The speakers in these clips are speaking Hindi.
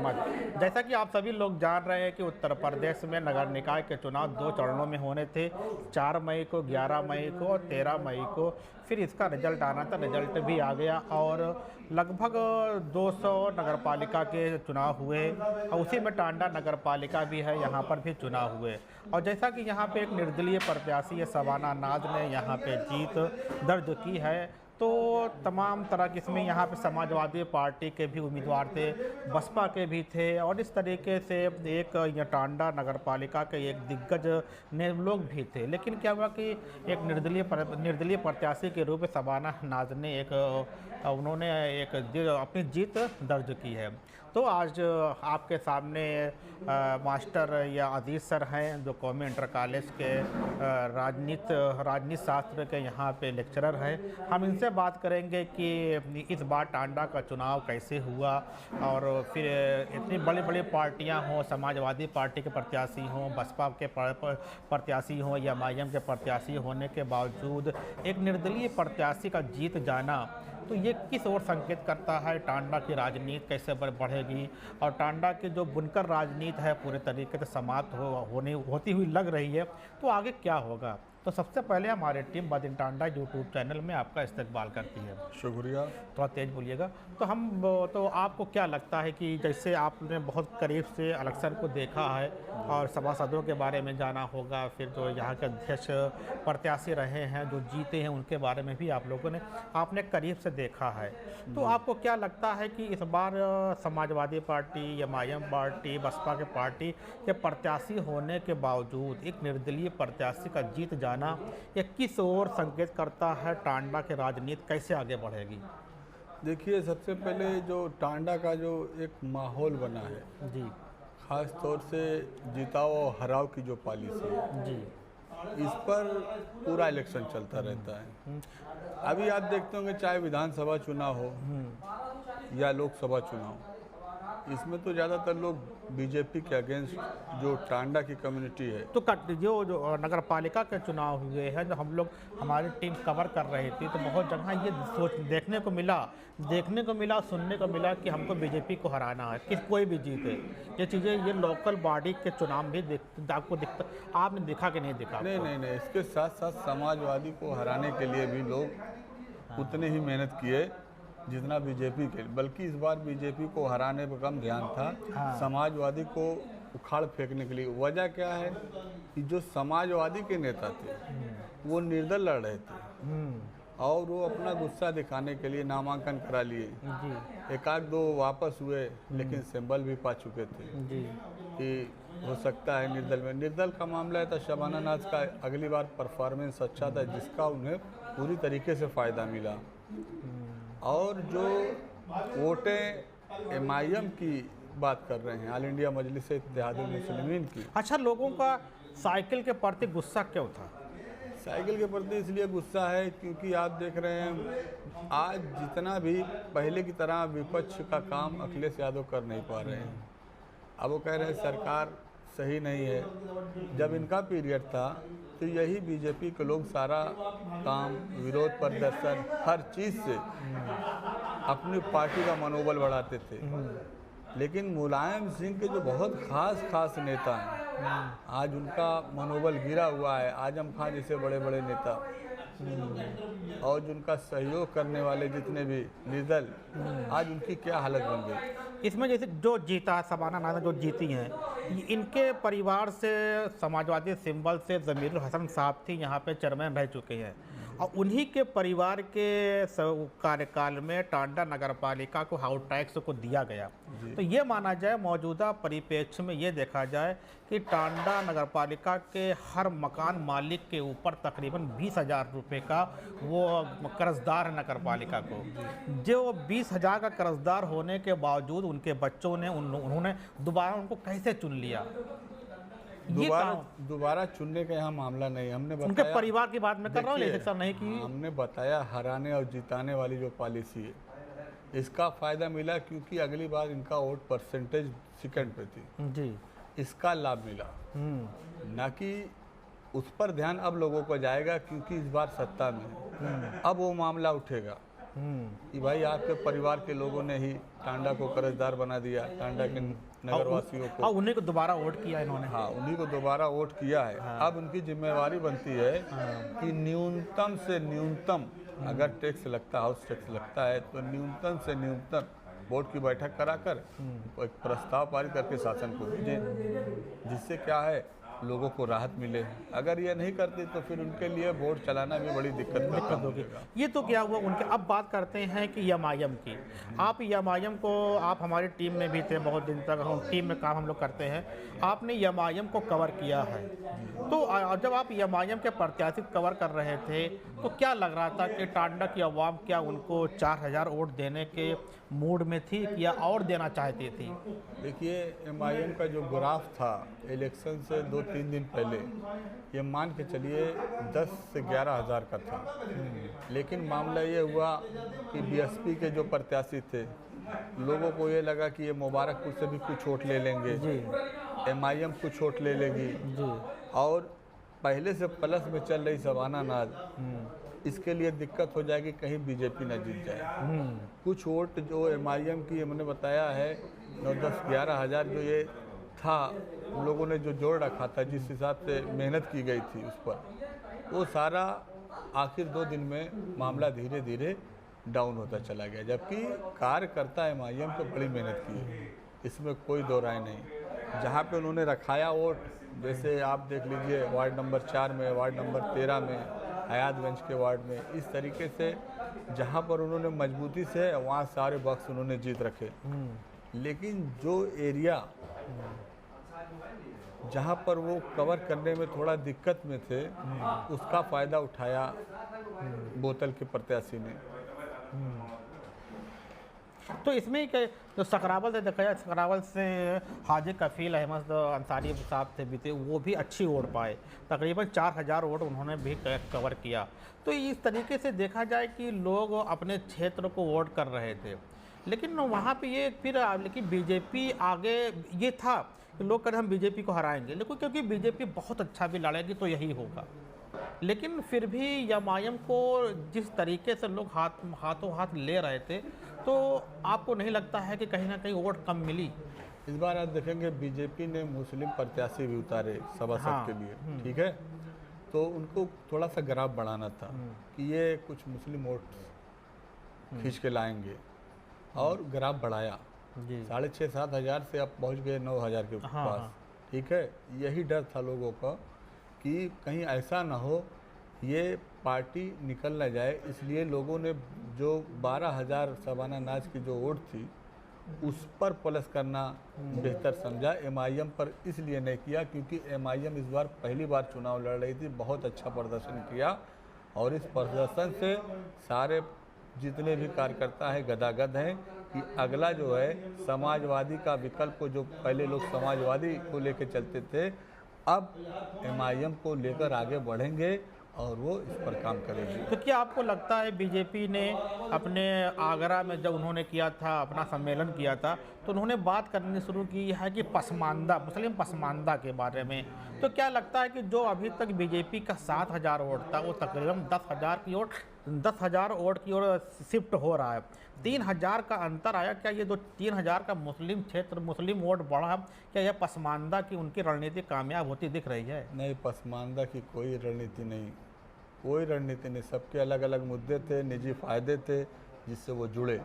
मच। जैसा कि आप सभी लोग जान रहे हैं कि उत्तर प्रदेश में नगर निकाय के चुनाव 2 चरणों में होने थे, 4 मई को, 11 मई को और 13 मई को। फिर इसका रिजल्ट आना था, रिजल्ट भी आ गया और लगभग 200 नगरपालिका के चुनाव हुए और उसी में टांडा नगरपालिका भी है, यहाँ पर भी चुनाव हुए। और जैसा कि यहाँ पे एक निर्दलीय प्रत्याशी शबाना नाज ने यहाँ पे जीत दर्ज की है, तो तमाम तरह की इसमें यहाँ पे समाजवादी पार्टी के भी उम्मीदवार थे, बसपा के भी थे और इस तरीके से एक टांडा नगरपालिका के एक दिग्गज ने लोग भी थे। लेकिन क्या हुआ कि एक निर्दलीय प्रत्याशी के रूप में शबाना नाज ने उन्होंने अपनी जीत दर्ज की है। तो आज आपके सामने मास्टर या अजीज सर हैं जो कौमी इंटर कॉलेज के राजनीति शास्त्र के यहाँ पे लेक्चरर हैं। हम इनसे बात करेंगे कि इस बार टांडा का चुनाव कैसे हुआ और फिर इतनी बड़ी बड़ी पार्टियां हों, समाजवादी पार्टी के प्रत्याशी हों, बसपा के प्रत्याशी हों या एमआईएम के प्रत्याशी होने के बावजूद एक निर्दलीय प्रत्याशी का जीत जाना, तो ये किस ओर संकेत करता है? टांडा की राजनीति कैसे बढ़ेगी और टांडा की जो बुनकर राजनीति है पूरे तरीके से समाप्त होती हुई लग रही है, तो आगे क्या होगा? तो सबसे पहले हमारे टीम बदिन टांडा यूट्यूब चैनल में आपका इस्तकबाल करती है। शुक्रिया। थोड़ा तेज बोलिएगा। तो आपको क्या लगता है कि जैसे आपने बहुत करीब से इलेक्शन को देखा है और सभासदों के बारे में जाना होगा, फिर जो यहाँ के अध्यक्ष प्रत्याशी रहे हैं जो जीते हैं उनके बारे में भी आपने करीब से देखा है, तो आपको क्या लगता है कि इस बार Samajwadi party, MIM party, Baspa के पार्टी के प्रत्याशी होने के बावजूद एक निर्दलीय प्रत्याशी का जीत जाना ये किस ओर संकेत करता है? टांडा की राजनीति कैसे आगे बढ़ेगी? देखिए, सबसे पहले जो टांडा का जो एक माहौल बना है जी, खास तौर से जिताओ और हराओ की जो पॉलिसी है जी, इस पर पूरा इलेक्शन चलता रहता है। अभी आप देखते होंगे चाहे विधानसभा चुनाव हो या लोकसभा चुनाव, इसमें तो ज़्यादातर लोग बीजेपी के अगेंस्ट जो टांडा की कम्युनिटी है। तो जो नगर पालिका के चुनाव हुए हैं, जो हमारी टीम कवर कर रही थी, तो बहुत जगह ये देखने को मिला, सुनने को मिला कि हमको बीजेपी को हराना है, कोई भी जीते। ये चीज़ें ये लोकल बॉडी के चुनाव भी आपको दिखता, आपने देखा कि नहीं देखा? नहीं, इसके साथ साथ समाजवादी को हराने के लिए भी लोग उतने ही मेहनत किए जितना बीजेपी के, बल्कि इस बार बीजेपी को हराने पर कम ध्यान था, समाजवादी को उखाड़ फेंकने के लिए। वजह क्या है कि जो समाजवादी के नेता थे वो निर्दल लड़ रहे थे और वो अपना गुस्सा दिखाने के लिए नामांकन करा लिए। एक आध दो वापस हुए, लेकिन सिंबल भी पा चुके थे कि हो सकता है निर्दल का मामला है। तो शबाना नाज का अगली बार परफॉर्मेंस अच्छा था, जिसका उन्हें पूरी तरीके से फ़ायदा मिला। और जो वोटें एमआईएम की बात कर रहे हैं, ऑल इंडिया मजलिस इत्तेहादुल मुस्लिमीन की। अच्छा, लोगों का साइकिल के प्रति गुस्सा क्यों था? साइकिल के प्रति इसलिए गुस्सा है क्योंकि आप देख रहे हैं आज जितना भी पहले की तरह विपक्ष का काम अखिलेश यादव कर नहीं पा रहे हैं। अब वो कह रहे हैं सरकार सही नहीं है। जब इनका पीरियड था तो यही बीजेपी के लोग सारा काम, विरोध प्रदर्शन, हर चीज़ से अपनी पार्टी का मनोबल बढ़ाते थे। लेकिन मुलायम सिंह के जो बहुत खास नेता हैं, आज उनका मनोबल गिरा हुआ है। आजम खान जैसे बड़े बड़े नेता और जिनका सहयोग करने वाले जितने भी निर्दल, आज उनकी क्या हालत बन गई। इसमें जैसे जो जीता शबाना नाज जो जीती हैं, इनके परिवार से समाजवादी सिंबल से ज़मीरुल हसन साहब थी, यहाँ पे चेयरमैन रह चुके हैं और उन्हीं के परिवार के कार्यकाल में टांडा नगरपालिका को हाउस टैक्स को दिया गया। तो ये माना जाए, मौजूदा परिप्रेक्ष्य में ये देखा जाए कि टांडा नगरपालिका के हर मकान मालिक के ऊपर तकरीबन 20,000 रुपये का वो कर्जदार है नगरपालिका को। जो 20,000 का कर्जदार होने के बावजूद उनके बच्चों ने उन्होंने दोबारा उनको कैसे चुन लिया? दोबारा चुनने का यहाँ मामला नहीं। हमने बताया, उनके परिवार की बात मैं कर रहा हूँ, लेकिन नहीं की हमने बताया हराने और जिताने वाली जो पॉलिसी है, इसका फ़ायदा मिला क्योंकि अगली बार इनका वोट परसेंटेज सेकंड पे थी जी, इसका लाभ मिला। ना कि उस पर ध्यान अब लोगों को जाएगा क्योंकि इस बार सत्ता में अब वो मामला उठेगा। कि भाई आपके परिवार के लोगों ने ही टांडा को कर्जदार बना दिया, टांडा के नगरवासियों को। और उन्हीं को दोबारा वोट किया इन्होंने। हाँ, उन्हीं को दोबारा वोट किया है। अब उनकी जिम्मेवारी बनती है कि न्यूनतम से न्यूनतम, अगर टैक्स लगता, हाउस टैक्स लगता है, तो न्यूनतम से न्यूनतम बोर्ड की बैठक कराकर एक प्रस्ताव पारित करके शासन को भेजें, जिससे क्या है लोगों को राहत मिले। अगर ये नहीं करते तो फिर उनके लिए वोट चलाना भी बड़ी दिक्कत होगी। ये तो क्या हुआ उनके। अब बात करते हैं कि एमआईएम की। आप एमआईएम को, आप हमारी टीम में भी थे बहुत दिन तक, हम टीम में काम हम लोग करते हैं, आपने एमआईएम को कवर किया है। तो जब आप एमआईएम के प्रत्याशी कवर कर रहे थे तो क्या लग रहा था कि टांडा की आवाम क्या उनको 4000 वोट देने के मूड में थी या और देना चाहती थी? देखिए, एमआईएम का जो ग्राफ था इलेक्शन से 2-3 दिन पहले, ये मान के चलिए 10 से 11 हज़ार का था। लेकिन मामला ये हुआ कि बीएसपी के जो प्रत्याशी थे, लोगों को ये लगा कि ये मुबारकपुर से भी कुछ वोट ले लेंगे, एमआईएम कुछ वोट ले लेगी, और पहले से प्लस में चल रही सवाना नाज, इसके लिए दिक्कत हो जाएगी कहीं बीजेपी ना जीत जाए। कुछ वोट जो एमआईएम की हमने बताया है 9-10-11 हज़ार जो ये था, उन लोगों ने जो जोड़ रखा था, जिस हिसाब से मेहनत की गई थी उस पर, वो सारा आखिर 2 दिन में मामला धीरे धीरे डाउन होता चला गया। जबकि कार्यकर्ता एमआईएम को बड़ी मेहनत की है, इसमें कोई दो राय नहीं। जहाँ पे उन्होंने रखाया वोट, जैसे आप देख लीजिए वार्ड नंबर 4 में, वार्ड नंबर 13 में, हयातगंज के वार्ड में, इस तरीके से जहाँ पर उन्होंने मजबूती से, वहाँ सारे बक्स उन्होंने जीत रखे। लेकिन जो एरिया जहाँ पर वो कवर करने में थोड़ा दिक्कत में थे, उसका फ़ायदा उठाया बोतल के प्रत्याशी ने। तो इसमें जो सकरावल से देखा जाए, सकरावल से हाजी कफील अहमद अंसारी साहब थे भी थे, वो भी अच्छी वोट पाए, तकरीबन 4000 वोट उन्होंने भी कवर किया। तो इस तरीके से देखा जाए कि लोग अपने क्षेत्र को वोट कर रहे थे, लेकिन वहाँ पे ये फिर लेकिन बीजेपी आगे ये था कि लोग कह रहे हम बीजेपी को हराएंगे, लेकिन क्योंकि बीजेपी बहुत अच्छा भी लड़ेगी तो यही होगा। लेकिन फिर भी एमआईएम को जिस तरीके से लोग हाथों हाथ ले रहे थे, तो आपको नहीं लगता है कि कहीं ना कहीं वोट कम मिली? इस बार आप देखेंगे बीजेपी ने मुस्लिम प्रत्याशी भी उतारे सभासद के लिए, ठीक है, तो उनको थोड़ा सा ग्राफ बढ़ाना था कि ये कुछ मुस्लिम वोट खींच के लाएंगे, और ग्राफ बढ़ाया 6,500-7 हज़ार से अब पहुंच गए 9 हज़ार के पास, ठीक है। यही डर था लोगों का कि कहीं ऐसा ना हो ये पार्टी निकल ना जाए, इसलिए लोगों ने जो 12,000 सवाना नाज की जो वोट थी उस पर प्लस करना बेहतर समझा। एमआईएम पर इसलिए नहीं किया क्योंकि एमआईएम इस बार पहली बार चुनाव लड़ रही थी, बहुत अच्छा प्रदर्शन किया, और इस प्रदर्शन से सारे जितने भी कार्यकर्ता हैं गदागद हैं कि अगला जो है समाजवादी का विकल्प को, जो पहले लोग समाजवादी को लेकर चलते थे, अब एमआईएम को लेकर आगे बढ़ेंगे और वो इस पर काम करेगी। तो क्या आपको लगता है बीजेपी ने अपने आगरा में जब उन्होंने किया था, अपना सम्मेलन किया था, तो उन्होंने बात करनी शुरू की है कि पसमानदा, मुस्लिम पसमानदा के बारे में, तो क्या लगता है कि जो अभी तक बीजेपी का 7,000 वोट था वो तकरीबन 10,000 वोट की ओर शिफ्ट हो रहा है, 3,000 का अंतर आया, क्या ये 3,000 का मुस्लिम क्षेत्र, मुस्लिम वोट बढ़ा, क्या यह पसमानदा की उनकी रणनीति कामयाब होती दिख रही है? नहीं, पसमानदा की कोई रणनीति नहीं, कोई रणनीति नहीं। सबके अलग अलग मुद्दे थे, निजी फायदे थे जिससे वो जुड़े।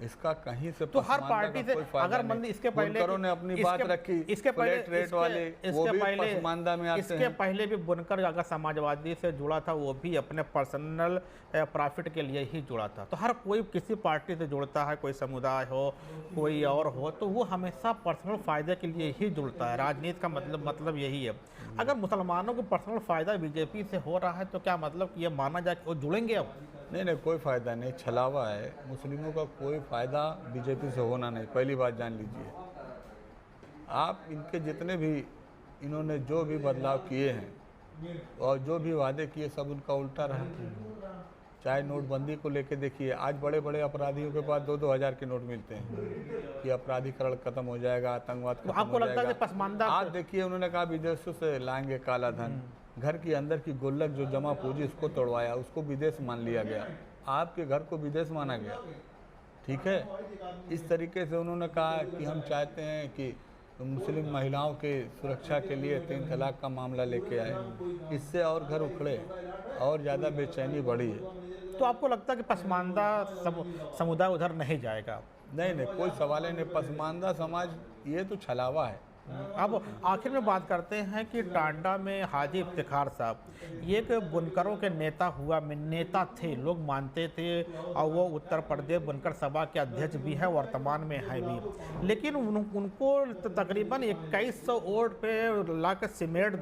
इसका कहीं से तो हर पार्टी से अगर मंदी इसके पहले ने अपनी बात रखी, इसके पहले रेट वाले, वो भी पसमानदा में आते हैं। इसके पहले भी बुनकर अगर समाजवादी से जुड़ा था, वो भी अपने पर्सनल प्रॉफिट के लिए ही जुड़ा था। तो हर कोई किसी पार्टी से जुड़ता है, कोई समुदाय हो, कोई और हो, तो वो हमेशा पर्सनल फ़ायदे के लिए ही जुड़ता है। राजनीति का मतलब यही है। अगर मुसलमानों को पर्सनल फ़ायदा बीजेपी से हो रहा है तो क्या मतलब कि ये माना जाए कि वो जुड़ेंगे अब? नहीं, कोई फ़ायदा नहीं, छलावा है। मुस्लिमों का कोई फ़ायदा बीजेपी से होना नहीं, पहली बात जान लीजिए आप। इनके जितने भी, इन्होंने जो भी बदलाव किए हैं और जो भी वादे किए, सब उनका उल्टा रहा। चाहे नोटबंदी को लेके देखिए, आज बड़े बड़े अपराधियों के पास 2-2 हज़ार के नोट मिलते हैं कि अपराधीकरण खत्म हो जाएगा, आतंकवाद खत्म हो जाएगा। आपको लगता है कि पसमानदा, आज देखिए उन्होंने कहा विदेशों से लाएंगे काला धन, घर के अंदर की गुल्लक जो जमा पूंजी उसको तोड़वाया, उसको विदेश मान लिया गया। आपके घर को विदेश माना गया। ठीक है, इस तरीके से उन्होंने कहा कि हम चाहते हैं कि मुस्लिम महिलाओं के सुरक्षा के लिए 3 तलाक का मामला लेके आए। इससे और घर उखड़े और ज़्यादा बेचैनी बढ़ी है। तो आपको लगता है कि पसमानदा समुदाय उधर नहीं जाएगा? नहीं नहीं, कोई सवाल ही नहीं। पसमानदा समाज ये तो छलावा है। अब आखिर में बात करते हैं कि टांडा में हाजी इफ्तिखार साहब ये एक बुनकरों के नेता थे, लोग मानते थे, और वो उत्तर प्रदेश बुनकर सभा के अध्यक्ष भी है, वर्तमान में है भी। लेकिन उनको तकरीबन 2100 वोट पे ला के समेट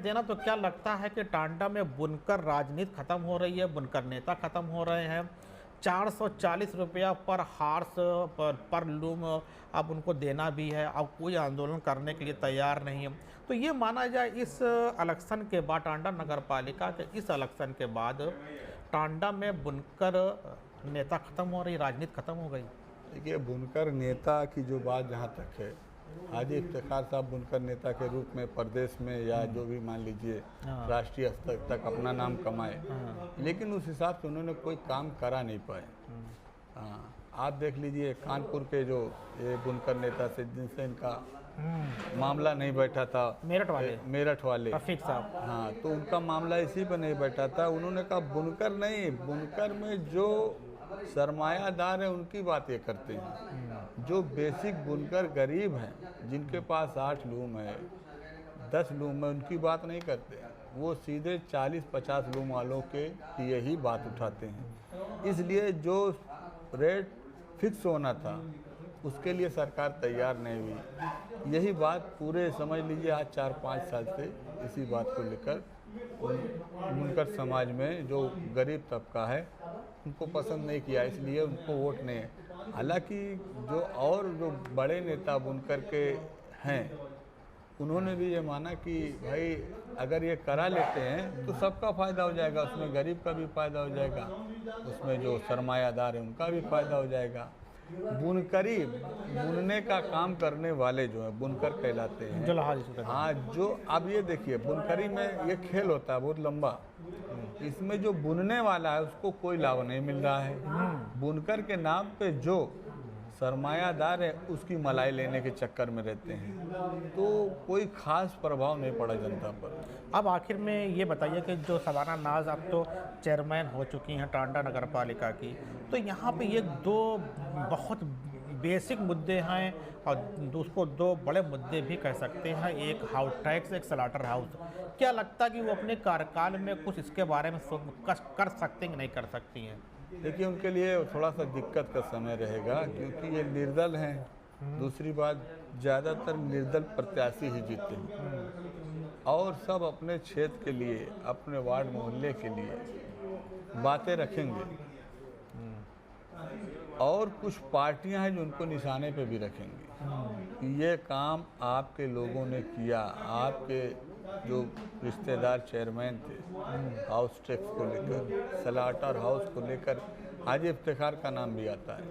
देना तो क्या लगता है कि टांडा में बुनकर राजनीति खत्म हो रही है, बुनकर नेता खत्म हो रहे हैं? 440 रुपया पर हार्स पर लूम अब उनको देना भी है, अब कोई आंदोलन करने के लिए तैयार नहीं है। तो ये माना जाए इस इलेक्शन के बाद, टांडा नगर पालिका के इस इलेक्शन के बाद टांडा में बुनकर नेता खत्म हो रही, राजनीति खत्म हो गई। देखिए, बुनकर नेता की जो बात जहाँ तक है, हाजी इफ्तिखार साहब बुनकर नेता के रूप में प्रदेश में या जो भी मान लीजिए राष्ट्रीय स्तर तक अपना नाम कमाए, लेकिन उस हिसाब से उन्होंने कोई काम करा नहीं पाए। हाँ, आप देख लीजिए कानपुर के जो ये बुनकर नेता से जिनसे इनका मामला नहीं बैठा था, मेरठ वाले रफीक साहब, हाँ, तो उनका मामला इसी पर नहीं बैठा था। उन्होंने कहा बुनकर नहीं, बुनकर में जो सरमायादार है उनकी बात ये करते हैं। जो बेसिक बुनकर गरीब हैं, जिनके पास 8 लूम है, 10 लूम है, उनकी बात नहीं करते। वो सीधे 40-50 लूम वालों के लिए ही बात उठाते हैं। इसलिए जो रेट फिक्स होना था उसके लिए सरकार तैयार नहीं हुई। यही बात पूरे समझ लीजिए आज 4-5 साल से इसी बात को लेकर बुनकर समाज में जो गरीब तबका है उनको पसंद नहीं किया, इसलिए उनको वोट नहीं है। हालांकि जो बड़े नेता बुनकर के हैं, उन्होंने भी ये माना कि भाई अगर ये करा लेते हैं तो सबका फ़ायदा हो जाएगा, उसमें गरीब का भी फ़ायदा हो जाएगा, उसमें जो सरमायादार है उनका भी फ़ायदा हो जाएगा। बुनने का काम करने वाले जो है बुनकर कहलाते हैं। हाँ, जो अब ये देखिए बुनकरी में ये खेल होता है बहुत लंबा, इसमें जो बुनने वाला है उसको कोई लाभ नहीं मिल रहा है। बुनकर के नाम पे जो सरमायादार है उसकी मलाई लेने के चक्कर में रहते हैं, तो कोई खास प्रभाव नहीं पड़ा जनता पर। अब आखिर में ये बताइए कि जो शबाना नाज अब तो चेयरमैन हो चुकी हैं टांडा नगर पालिका की, तो यहाँ पे ये 2 बहुत बेसिक मुद्दे हैं और उसको 2 बड़े मुद्दे भी कह सकते हैं, एक हाउस टैक्स, एक स्लाटर हाउस। क्या लगता है कि वो अपने कार्यकाल में कुछ इसके बारे में कर सकते हैं कि नहीं कर सकती हैं? देखिए, उनके लिए थोड़ा सा दिक्कत का समय रहेगा क्योंकि ये निर्दल हैं। दूसरी बात, ज़्यादातर निर्दल प्रत्याशी ही जीते हैं और सब अपने क्षेत्र के लिए, अपने वार्ड मोहल्ले के लिए बातें रखेंगे। और कुछ पार्टियां हैं जो उनको निशाने पे भी रखेंगी। ये काम आपके लोगों ने किया, आपके जो रिश्तेदार चेयरमैन थे हाउस टैक्स को लेकर, स्लाटर हाउस को लेकर, हाजी इफ्तिखार का नाम भी आता है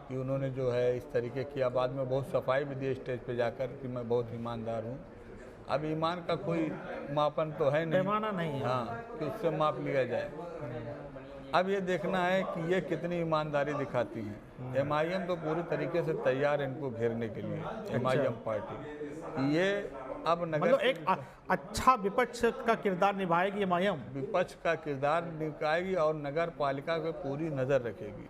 कि उन्होंने जो है इस तरीके किया। बाद में बहुत सफाई भी दी स्टेज पे जाकर कि मैं बहुत ईमानदार हूँ। अब ईमान का कोई मापन तो है नहीं, पैमाना नहीं है, हाँ, कि उससे माप लिया जाए। अब ये देखना है कि ये कितनी ईमानदारी दिखाती हैं। MIM तो पूरी तरीके से तैयार है इनको घेरने के लिए। MIM पार्टी ये अब नगर मतलब एक अच्छा विपक्ष का किरदार निभाएगी MIM, विपक्ष का किरदार निभाएगी और नगर पालिका पे पूरी नज़र रखेगी।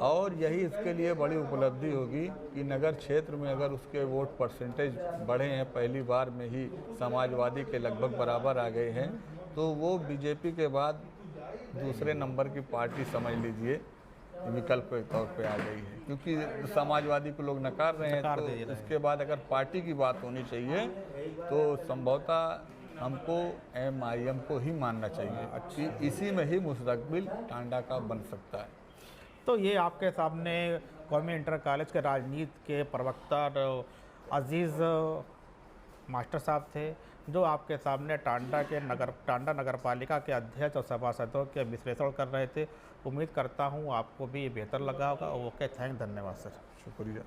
और यही इसके लिए बड़ी उपलब्धि होगी कि नगर क्षेत्र में अगर उसके वोट परसेंटेज बढ़े हैं, पहली बार में ही समाजवादी के लगभग बराबर आ गए हैं, तो वो बीजेपी के बाद दूसरे नंबर की पार्टी समझ लीजिए विकल्प के तौर पे आ गई है, क्योंकि समाजवादी को लोग नकार रहे हैं। तो इसके बाद अगर पार्टी की बात होनी चाहिए तो संभवतः हमको MIM को ही मानना चाहिए कि इसी में ही मुस्तकबिल टांडा का बन सकता है। तो ये आपके सामने कौमी इंटर कॉलेज के राजनीति के प्रवक्ता अजीज़ मास्टर साहब थे, जो आपके सामने टांडा नगर पालिका के अध्यक्ष और सभासदों के विश्लेषण कर रहे थे। उम्मीद करता हूँ आपको भी बेहतर लगा होगा। ओके, धन्यवाद सर। शुक्रिया।